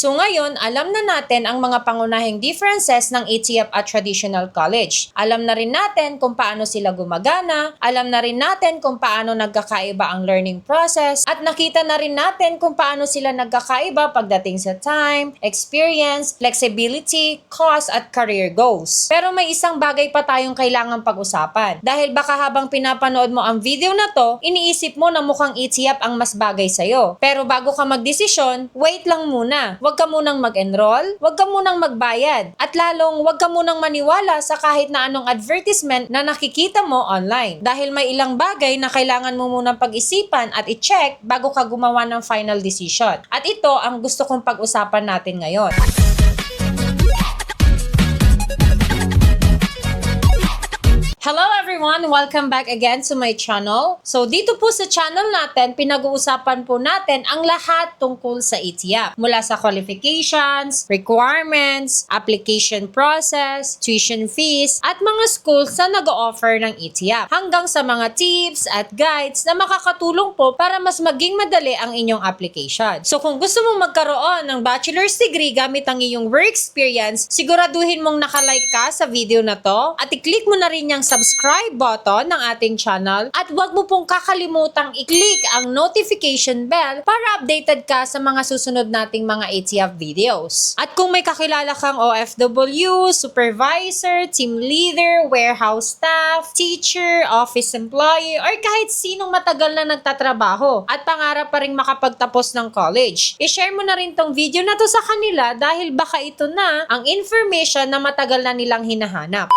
So ngayon, alam na natin ang mga pangunahing differences ng ETF at traditional college. Alam na rin natin kung paano sila gumagana, alam na rin natin kung paano nagkakaiba ang learning process, at nakita na rin natin kung paano sila nagkakaiba pagdating sa time, experience, flexibility, cost, at career goals. Pero may isang bagay pa tayong kailangang pag-usapan. Dahil baka habang pinapanood mo ang video na to, iniisip mo na mukhang ETF ang mas bagay sa'yo. Pero bago ka magdesisyon, wait lang muna. Huwag ka munang mag-enroll, huwag ka munang magbayad, at lalong huwag ka munang maniwala sa kahit na anong advertisement na nakikita mo online. Dahil may ilang bagay na kailangan mo munang pag-isipan at i-check bago ka gumawa ng final decision. At ito ang gusto kong pag-usapan natin ngayon. Hello everyone! Welcome back again to my channel. So dito po sa channel natin, pinag-uusapan po natin ang lahat tungkol sa ETF. Mula sa qualifications, requirements, application process, tuition fees, at mga schools na nag-o-offer ng ETF. Hanggang sa mga tips at guides na makakatulong po para mas maging madali ang inyong application. So kung gusto mong magkaroon ng bachelor's degree gamit ang iyong work experience, siguraduhin mong nakalike ka sa video na to at i-click mo na rin yung subscribe button ng ating channel at huwag mo pong kakalimutang i-click ang notification bell para updated ka sa mga susunod nating mga ETF videos. At kung may kakilala kang OFW, supervisor, team leader, warehouse staff, teacher, office employee, or kahit sinong matagal na nagtatrabaho at pangarap pa rin makapagtapos ng college, i-share mo na rin tong video na to sa kanila dahil baka ito na ang information na matagal na nilang hinahanap.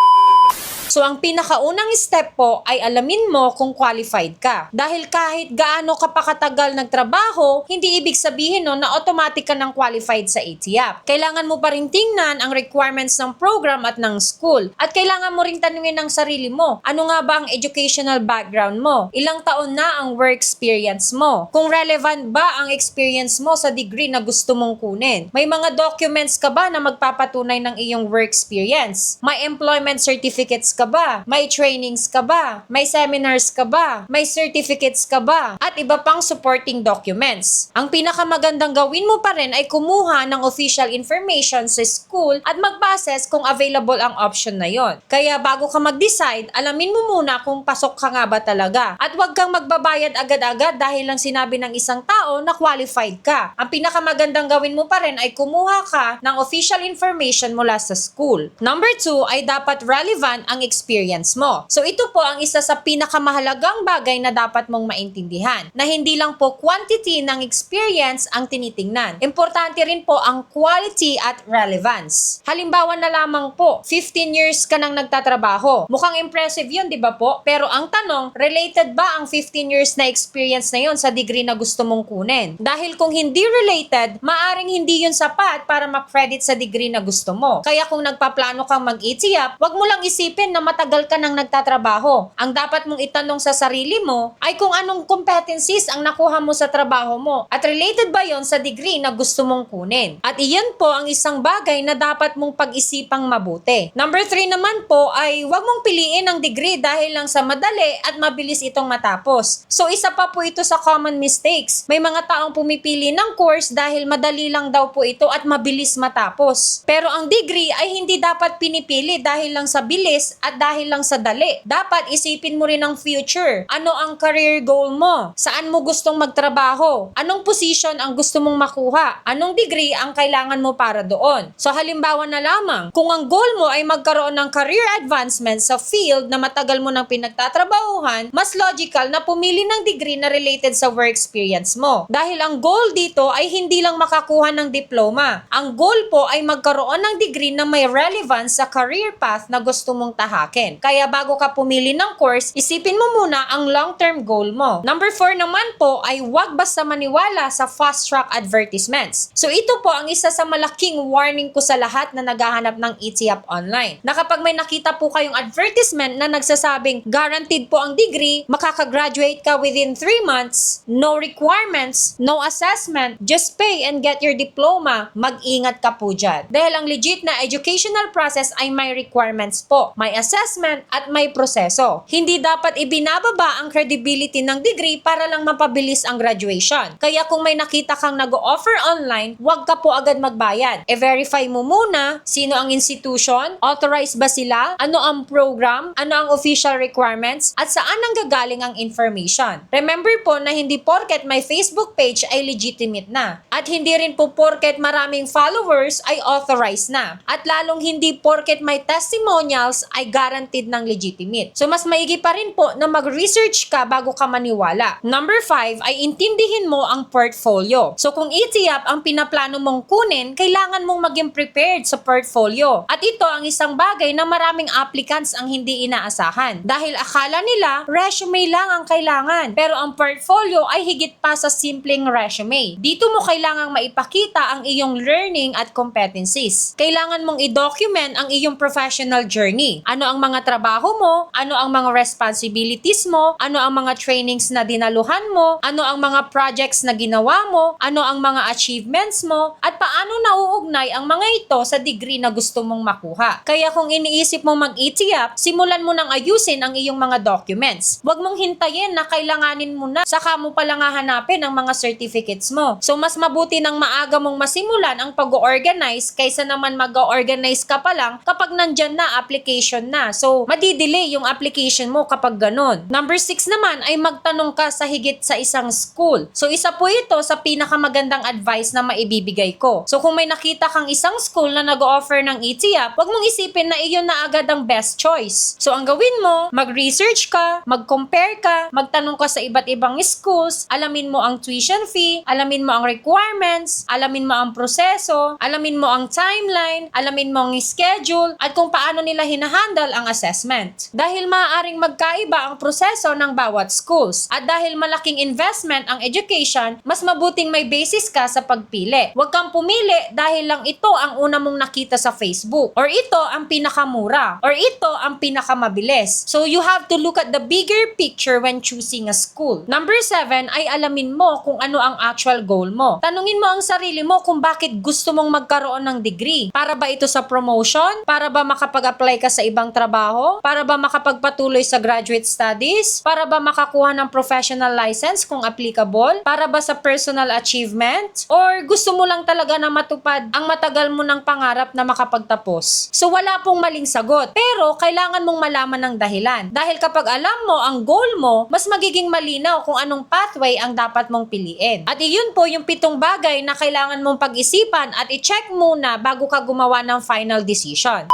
So, ang pinakaunang step po ay alamin mo kung qualified ka. Dahil kahit gaano ka pa katagal nagtrabaho, hindi ibig sabihin na automatic ka ng qualified sa ETF. Kailangan mo pa rin tingnan ang requirements ng program at ng school. At kailangan mo rin tanungin ang sarili mo, ano nga ba ang educational background mo? Ilang taon na ang work experience mo? Kung relevant ba ang experience mo sa degree na gusto mong kunin? May mga documents ka ba na magpapatunay ng iyong work experience? May employment certificates ka ba? May trainings ka ba? May seminars ka ba? May certificates ka ba? At iba pang supporting documents. Ang pinakamagandang gawin mo pa rin ay kumuha ng official information sa school at mag-process kung available ang option na yon. Kaya bago ka mag-decide, alamin mo muna kung pasok ka nga ba talaga. At huwag kang magbabayad agad-agad dahil lang sinabi ng isang tao na qualified ka. Ang pinakamagandang gawin mo pa rin ay kumuha ka ng official information mula sa school. Number 2 ay dapat relevant ang experience mo. So ito po ang isa sa pinakamahalagang bagay na dapat mong maintindihan, na hindi lang po quantity ng experience ang tinitingnan. Importante rin po ang quality at relevance. Halimbawa na lamang po, 15 years ka nang nagtatrabaho. Mukhang impressive yun, di ba po? Pero ang tanong, related ba ang 15 years na experience na yun sa degree na gusto mong kunin? Dahil kung hindi related, maaring hindi yun sapat para mag-credit sa degree na gusto mo. Kaya kung nagpaplano kang mag-ETF, wag mo lang isipin na matagal ka nang nagtatrabaho. Ang dapat mong itanong sa sarili mo ay kung anong competencies ang nakuha mo sa trabaho mo at related ba yon sa degree na gusto mong kunin. At iyan po ang isang bagay na dapat mong pag-isipang mabuti. Number 3 naman po ay huwag mong piliin ang degree dahil lang sa madali at mabilis itong matapos. So isa pa po ito sa common mistakes. May mga taong pumipili ng course dahil madali lang daw po ito at mabilis matapos. Pero ang degree ay hindi dapat pinipili dahil lang sa bilis at dahil lang sa dali. Dapat isipin mo rin ang future. Ano ang career goal mo? Saan mo gustong magtrabaho? Anong position ang gusto mong makuha? Anong degree ang kailangan mo para doon? So halimbawa na lamang, kung ang goal mo ay magkaroon ng career advancement sa field na matagal mo nang pinagtatrabahuhan, mas logical na pumili ng degree na related sa work experience mo. Dahil ang goal dito ay hindi lang makakuha ng diploma. Ang goal po ay magkaroon ng degree na may relevance sa career path na gusto mong tahakin. Kaya bago ka pumili ng course, isipin mo muna ang long-term goal mo. Number 4 naman po ay huwag basta maniwala sa fast-track advertisements. So ito po ang isa sa malaking warning ko sa lahat na naghahanap ng ETF online. Na kapag may nakita po kayong advertisement na nagsasabing guaranteed po ang degree, makakagraduate ka within 3 months, no requirements, no assessment, just pay and get your diploma, mag-ingat ka po dyan. Dahil ang legit na educational process ay may requirements po. May assessment at may proseso. Hindi dapat ibinababa ang credibility ng degree para lang mapabilis ang graduation. Kaya kung may nakita kang nag-offer online, huwag ka po agad magbayad. E-verify mo muna sino ang institution, authorized ba sila, ano ang program, ano ang official requirements, at saan nanggagaling ang information. Remember po na hindi porket may Facebook page ay legitimate na. At hindi rin po porket maraming followers ay authorized na. At lalong hindi porket may testimonials ay guaranteed ng legitimate. So mas maigi pa rin po na mag-research ka bago ka maniwala. Number 5 ay intindihin mo ang portfolio. So kung ETF ang pinaplano mong kunin, kailangan mong maging prepared sa portfolio. At ito ang isang bagay na maraming applicants ang hindi inaasahan. Dahil akala nila, resume lang ang kailangan. Pero ang portfolio ay higit pa sa simpleng resume. Dito mo kailangang maipakita ang iyong learning at competencies. Kailangan mong i-document ang iyong professional journey. Ano ang mga trabaho mo, ano ang mga responsibilities mo, ano ang mga trainings na dinaluhan mo, ano ang mga projects na ginawa mo, ano ang mga achievements mo, at paano nauugnay ang mga ito sa degree na gusto mong makuha. Kaya kung iniisip mo mag-ETF, simulan mo nang ayusin ang iyong mga documents. Huwag mong hintayin na kailanganin mo na, saka mo palang hahanapin ang mga certificates mo. So mas mabuti nang maaga mong masimulan ang pag-organize kaysa naman mag-organize ka pa lang kapag nandyan na application na. So madidelay yung application mo kapag ganun. Number 6 naman ay magtanong ka sa higit sa isang school. So isa po ito sa pinakamagandang advice na maibibigay ko. So kung may nakita kang isang school na nag-offer ng ETF, wag mong isipin na iyon na agad ang best choice. So ang gawin mo, mag-research ka, mag-compare ka, magtanong ka sa iba't ibang schools, alamin mo ang tuition fee, alamin mo ang requirements, alamin mo ang proseso, alamin mo ang timeline, alamin mo ang schedule, at kung paano nila hinahandle ang assessment. Dahil maaaring magkaiba ang proseso ng bawat schools. At dahil malaking investment ang education, mas mabuting may basis ka sa pagpili. Huwag kang pumili dahil lang ito ang una mong nakita sa Facebook, or ito ang pinakamura, or ito ang pinakamabilis. So you have to look at the bigger picture when choosing a school. Number 7 ay alamin mo kung ano ang actual goal mo. Tanungin mo ang sarili mo kung bakit gusto mong magkaroon ng degree. Para ba ito sa promotion? Para ba makapag-apply ka sa ibang trabaho? Para ba makapagpatuloy sa graduate studies? Para ba makakuha ng professional license kung applicable? Para ba sa personal achievement? Or gusto mo lang talaga na matupad ang matagal mo ng pangarap na makapagtapos? So wala pong maling sagot. Pero kailangan mong malaman ng dahilan. Dahil kapag alam mo ang goal mo, mas magiging malinaw kung anong pathway ang dapat mong piliin. At iyon po yung 7 bagay na kailangan mong pag-isipan at i-check muna bago ka gumawa ng final decision.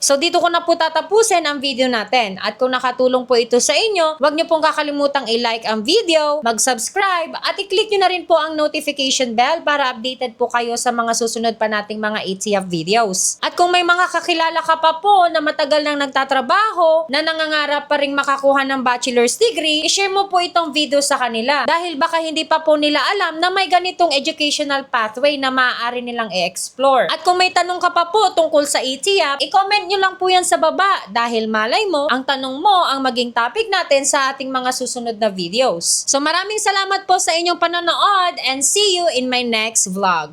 So dito ko na po tatapusin ang video natin. At kung nakatulong po ito sa inyo, huwag niyo pong kakalimutang i-like ang video, mag-subscribe, at i-click niyo na rin po ang notification bell para updated po kayo sa mga susunod pa nating mga ETF videos. At kung may mga kakilala ka pa po na matagal nang nagtatrabaho, na nangangarap pa ring makakuha ng bachelor's degree, i-share mo po itong video sa kanila. Dahil baka hindi pa po nila alam na may ganitong educational pathway na maaari nilang i-explore. At kung may tanong ka pa po tungkol sa ETF, i-comment nyo lang po yan sa baba dahil malay mo, ang tanong mo ang maging topic natin sa ating mga susunod na videos. So maraming salamat po sa inyong panonood and see you in my next vlog.